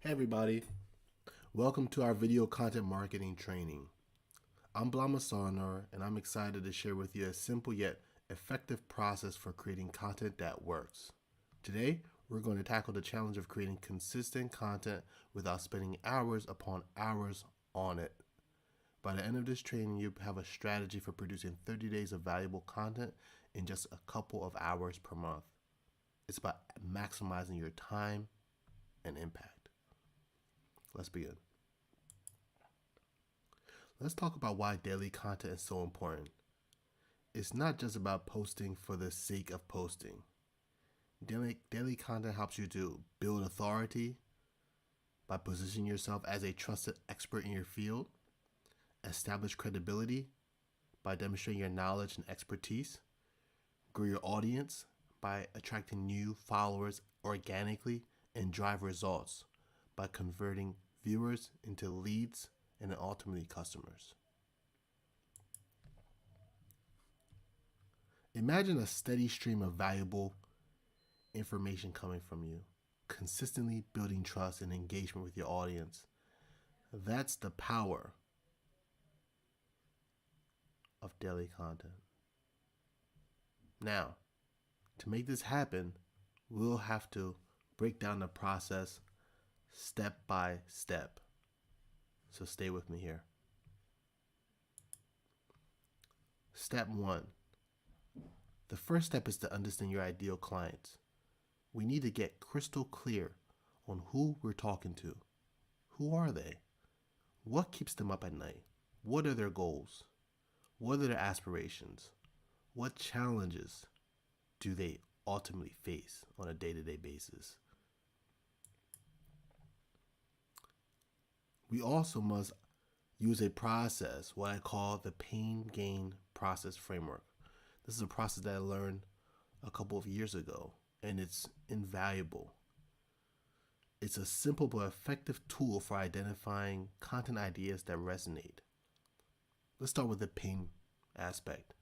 Hey everybody, welcome to our video content marketing training. I'm Blama Sarnar and I'm excited to share with you a simple yet effective process for creating content that works. Today, we're going to tackle the challenge of creating consistent content without spending hours upon hours on it. By the end of this training, you have a strategy for producing 30 days of valuable content in just a couple of hours per month. It's about maximizing your time and impact. Let's begin. Let's talk about why daily content is so important. It's not just about posting for the sake of posting. Daily content helps you to build authority by positioning yourself as a trusted expert in your field, establish credibility by demonstrating your knowledge and expertise, grow your audience by attracting new followers organically, and drive results by converting viewers into leads and ultimately customers. Imagine a steady stream of valuable information coming from you, consistently building trust and engagement with your audience. That's the power of daily content. Now, to make this happen, we'll have to break down the process step by step. So stay with me here. Step 1. The first step is to understand your ideal clients. We need to get crystal clear on who we're talking to. Who are they? What keeps them up at night? What are their goals? What are their aspirations? What challenges do they ultimately face on a day-to-day basis? We also must use a process, what I call the pain gain process framework. This is a process that I learned a couple of years ago, and it's invaluable. It's a simple but effective tool for identifying content ideas that resonate. Let's start with the pain aspect.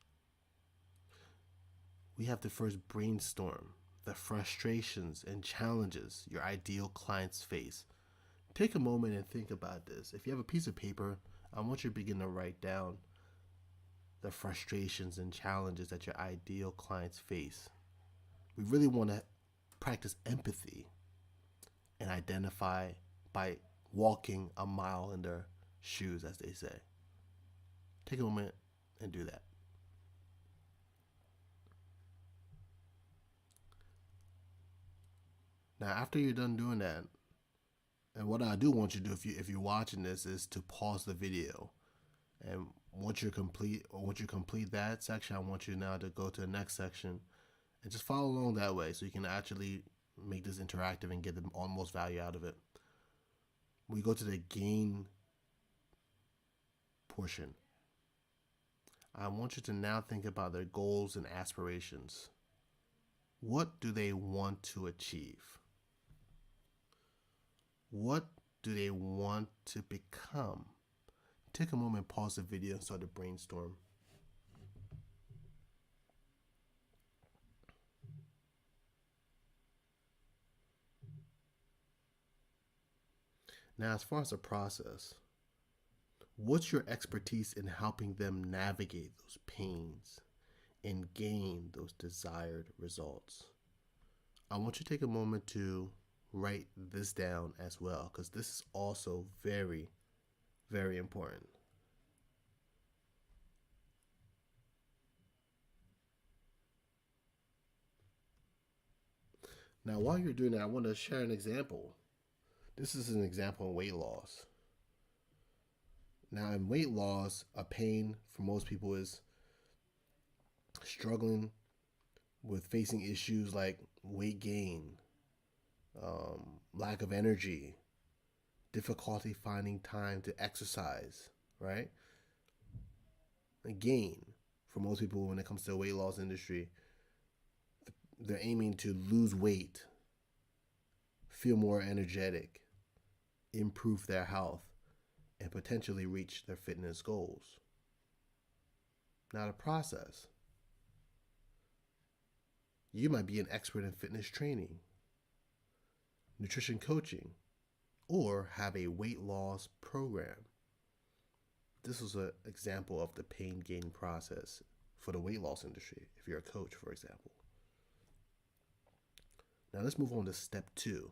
We have to first brainstorm the frustrations and challenges your ideal clients face. Take a moment and think about this. If you have a piece of paper, I want you to begin to write down the frustrations and challenges that your ideal clients face. We really want to practice empathy and identify by walking a mile in their shoes, as they say. Take a moment and do that. Now, after you're done doing that, and what I do want you to do if you're watching this is to pause the video, and once you complete that section, I want you now to go to the next section and just follow along that way so you can actually make this interactive and get the most value out of it. We go to the gain portion. I want you to now think about their goals and aspirations. What do they want to achieve? What do they want to become? Take a moment, pause the video, and start to brainstorm. Now, as far as the process, what's your expertise in helping them navigate those pains and gain those desired results? I want you to take a moment to write this down as well, because this is also very, very important. Now, while you're doing that, I want to share an example. This is an example of weight loss. Now, in weight loss, a pain for most people is struggling with facing issues like weight gain, lack of energy, difficulty finding time to exercise, right? Gain, for most people when it comes to the weight loss industry, they're aiming to lose weight, feel more energetic, improve their health, and potentially reach their fitness goals. Now, the process. You might be an expert in fitness training, nutrition coaching, or have a weight loss program. This was an example of the pain gain process for the weight loss industry, if you're a coach, for example. Now let's move on to step 2.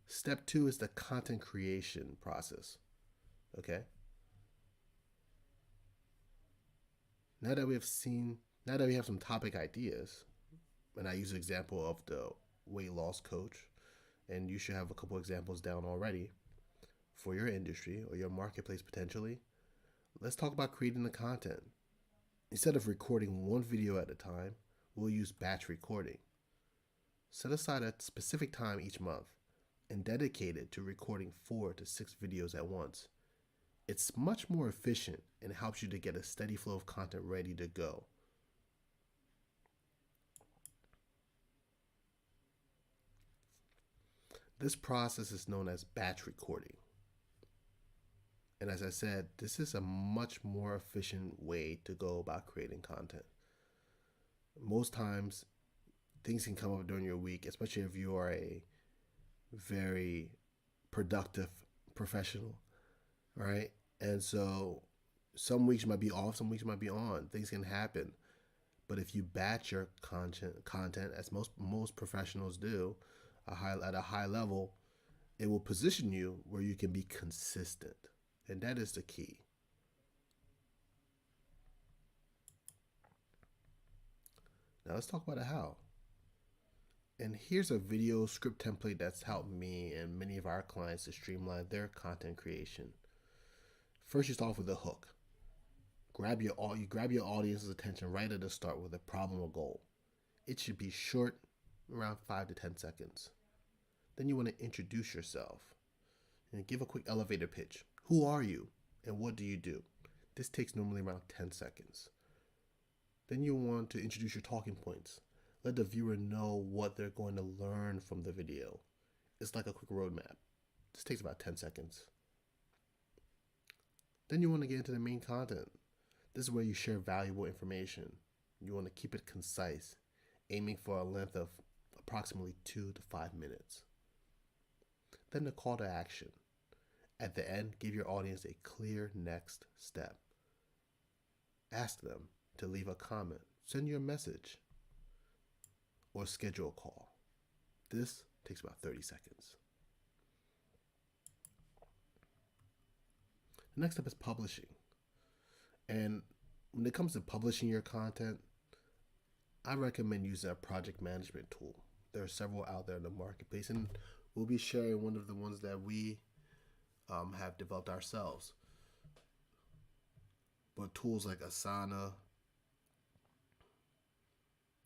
Step 2 is the content creation process. Okay? Now that we have some topic ideas, and I use an example of the weight loss coach, and you should have a couple examples down already for your industry or your marketplace potentially, let's talk about creating the content. Instead of recording one video at a time, we'll use batch recording. Set aside a specific time each month and dedicate it to recording 4 to 6 videos at once. It's much more efficient and helps you to get a steady flow of content ready to go. This process is known as batch recording. And as I said, this is a much more efficient way to go about creating content. Most times, things can come up during your week, especially if you are a very productive professional, right? And so some weeks might be off, some weeks might be on. Things can happen. But if you batch your content as most professionals do, at a high level, it will position you where you can be consistent. And that is the key. Now let's talk about the how. And here's a video script template that's helped me and many of our clients to streamline their content creation. First, you start off with a hook. You grab your audience's attention right at the start with a problem or goal. It should be short, around 5 to 10 seconds. Then you want to introduce yourself and give a quick elevator pitch. Who are you and what do you do? This takes normally around 10 seconds. Then you want to introduce your talking points. Let the viewer know what they're going to learn from the video. It's like a quick roadmap. This takes about 10 seconds. Then you want to get into the main content. This is where you share valuable information. You want to keep it concise, aiming for a length of approximately 2 to 5 minutes. Then the call to action. At the end, give your audience a clear next step. Ask them to leave a comment, send you a message, or schedule a call. This takes about 30 seconds. The next step is publishing. And when it comes to publishing your content, I recommend using a project management tool. There are several out there in the marketplace, and we'll be sharing one of the ones that we have developed ourselves. But tools like Asana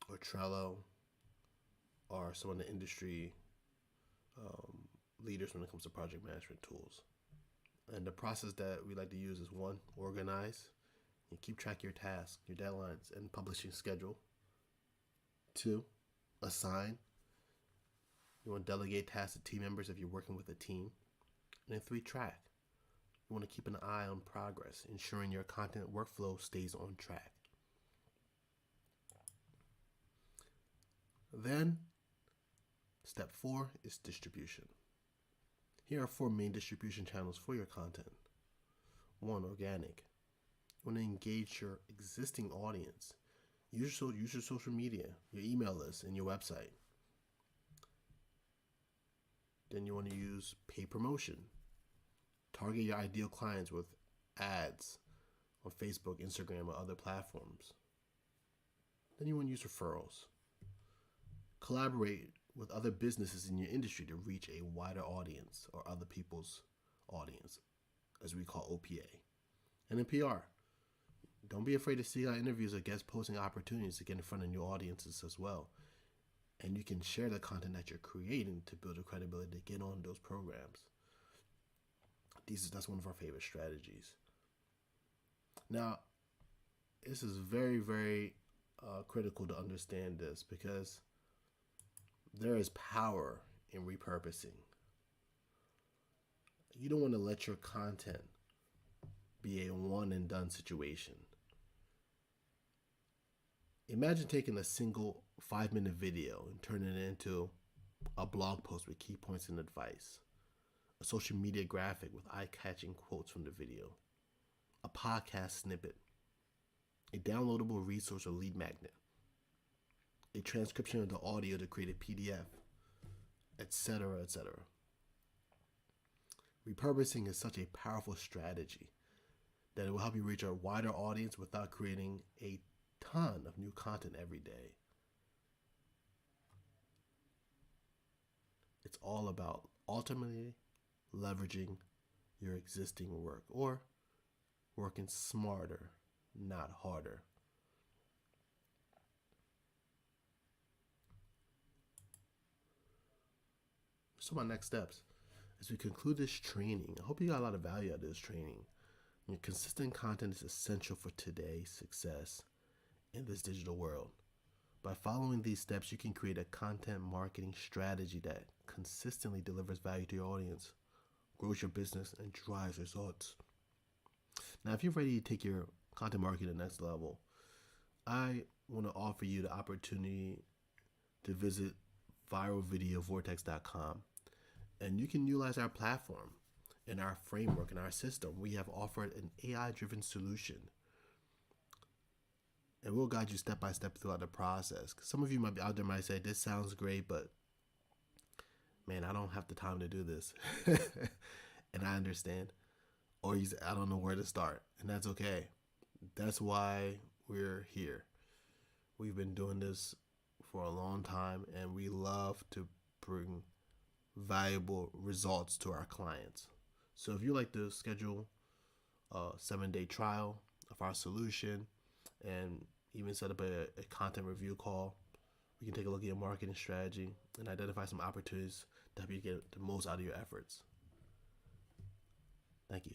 or Trello are some of the industry leaders when it comes to project management tools. And the process that we like to use is 1, organize and keep track of your tasks, your deadlines, and publishing schedule. 2, assign. You want to delegate tasks to team members if you're working with a team. And then 3, track. You want to keep an eye on progress, ensuring your content workflow stays on track. Then, step 4 is distribution. Here are 4 main distribution channels for your content. 1, organic. You want to engage your existing audience. Use your social media, your email list, and your website. Then you want to use paid promotion. Target your ideal clients with ads on Facebook, Instagram, or other platforms. Then you want to use referrals. Collaborate with other businesses in your industry to reach a wider audience or other people's audience, as we call OPA. And then PR. Don't be afraid to seek out interviews or guest posting opportunities to get in front of new audiences as well. And you can share the content that you're creating to build a credibility to get on those programs. That's one of our favorite strategies. Now, this is very, very critical to understand this because there is power in repurposing. You don't want to let your content be a one and done situation. Imagine taking a single 5-minute video and turning it into a blog post with key points and advice, a social media graphic with eye-catching quotes from the video, a podcast snippet, a downloadable resource or lead magnet, a transcription of the audio to create a PDF, etc., etc. Repurposing is such a powerful strategy that it will help you reach a wider audience without creating a ton of new content every day. It's all about ultimately leveraging your existing work or working smarter, not harder. So my next steps as we conclude this training, I hope you got a lot of value out of this training. Consistent content is essential for today's success in this digital world. By following these steps, you can create a content marketing strategy that consistently delivers value to your audience, grows your business, and drives results. Now, if you're ready to take your content marketing to the next level, I want to offer you the opportunity to visit viralvideovortex.com, and you can utilize our platform in our framework, in our system. We have offered an AI-driven solution, and we'll guide you step by step throughout the process. Some of you might be out there might say, this sounds great, but man, I don't have the time to do this. And I understand. Or you say, I don't know where to start. And that's okay. That's why we're here. We've been doing this for a long time, and we love to bring valuable results to our clients. So if you like to schedule a 7-day trial of our solution and even set up a content review call, we can take a look at your marketing strategy and identify some opportunities to help you get the most out of your efforts. Thank you.